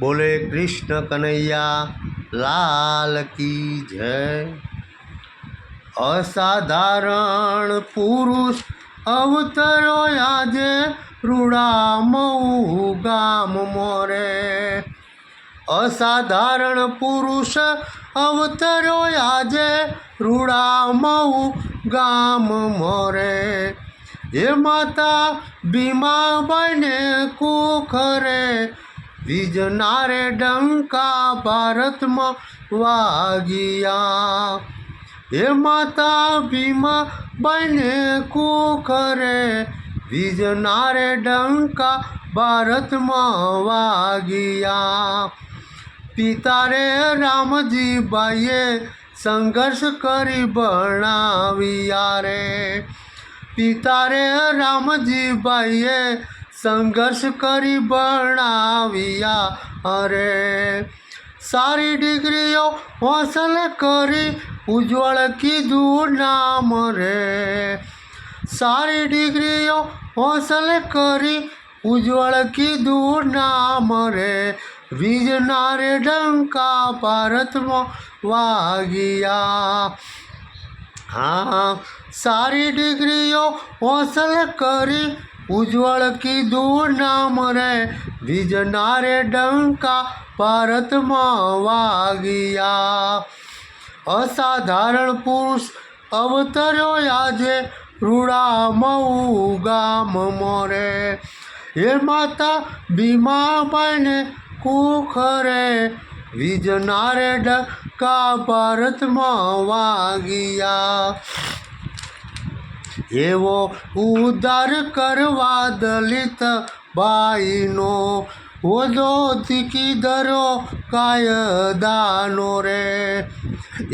બોલે કૃષ્ણ કનૈયા લાલ કી જય। અસાધારણ પુરુષ અવતરો આજે રૂડામऊ ગામ મોરે। અસાધારણ પુરુષ અવતરો આજે રૂડામऊ ગામ મોરે। એ માતા ભીમાબાઈને કુખરે વીજનારે ડંકા ભારતમાં વાગ્યા। એ માતા ભીમાબાઈને કુખરે વીજનારે ડંકા ભારતમાં વાગ્યા। પિતા રે રામજીબાઈએ સંઘર્ષ કરી ભણાવ્યા રે। પિતા રે રામજીબાઈએ સંઘર્ષ કરી ભણાવ્યા અરે। સારી ડિગ્રીઓ હાંસલ કરી ઉજ્જવળ કીધું નામ રે। સારી ડિગ્રીઓ હાંસલ કરી ઉજ્જવળ કીધું નામ રે। વીજનારે ડંકા ભારતમાં વાગ્યા। હા, સારી ડિગ્રીઓ હાંસલ કરી ઉજ્જવળ કીધું નામ રે। વીજનારે ડંકા ભારતમાં વાગ્યા। અસાધારણ પુરુષ અવતર્યો આજે રૂડામऊ ગામ મોરે। એ માતા ભીમાબાઈને કુખરે વીજનારે ડંકા ભારતમાં વાગ્યા। એવો ઉદ્ધાર કરવા દલિત બાઈનો હોદ્દો કીધરો કાયદાનો રે।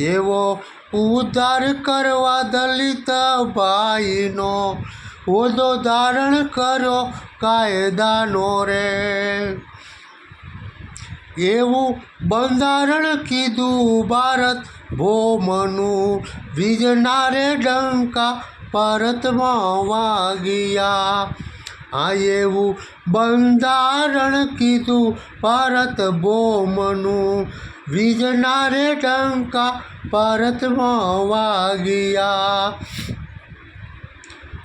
એવો ઉદ્ધાર કરવા દલિત ભાઈનો હોદ્દો ધારણ કર્યો કાયદાનો રે। એવું બંધારણ કીધું ભારત ભૌમનું વીજનારે ડંકા ભારતમાં વાગ્યા। આ એવું બંધારણ કીધું ભારત ભૌમનું વીજનારે ડંકા ભારતમાં વાગ્યા।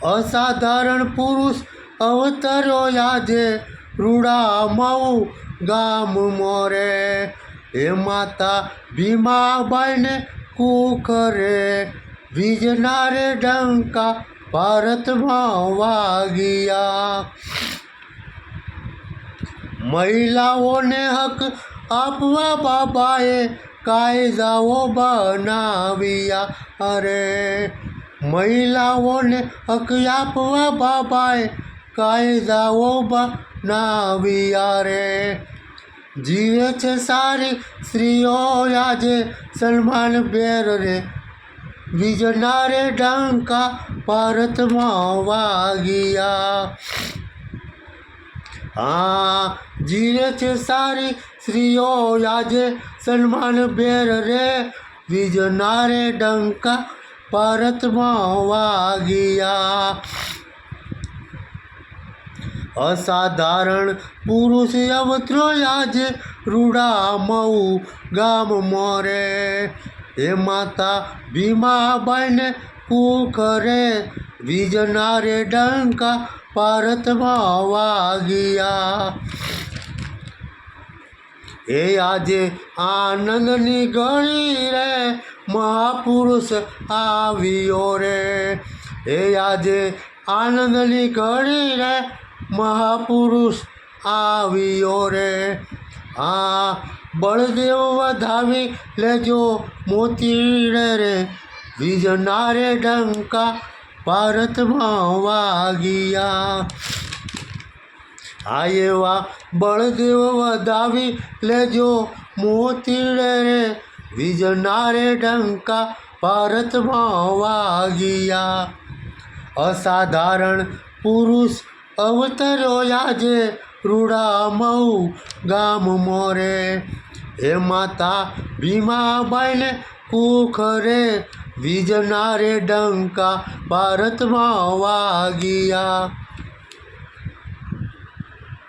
અસાધારણ પુરુષ અવતરો આજે રૂડામऊ ગામ મોરે। એ માતા ભીમાબાઈને કુખરે વીજનારે ડંકા ભારતમાં વાગ્યા। મહિલાઓને હક આપવા બાબાએ કાયદાઓ બનાવ્યા અરે। મહિલાઓને હક આપવા બાબાએ કાયદાઓ બનાવ્યા રે। જીવે છે સારી સ્ત્રીઓ આજે સન્માન બેર રે। વીજનારે ડંકા ભારતમાં વાગ્યા। હા, જીવે છે સારી સ્ત્રીઓ આજે સન્માન બેર રે। વીજનારે ડંકા ભારતમાં વાગ્યા। અસાધારણ પુરુષ અવતરો આજે રૂડામऊ ગામ મોરે। એ માતા ભીમાબાઈને કુખરે વીજનારે ડંકા ભારતમાં વાગ્યા। એ આજે આનંદની ઘડી રે મહાપુરુષ આવ્યો રે। એ આજે આનંદની ઘડી રે મહાપુરુષ આવ્યો રે। આ બળદેવ વધાવી લેજો મોતીડે રે। વીજનારે ડંકા ભારતમાં વાગ્યા। આ એવા બળદેવ વધાવી લેજો મોતીડે રે। વીજનારે ડંકા ભારતમાં વાગ્યા। અસાધારણ પુરુષ અવતરો આજે રૂડામऊ ગામ મોરે। એ માતા ભીમાબાઈને કુખરે વીજનારે ડંકા ભારતમાં વાગ્યા।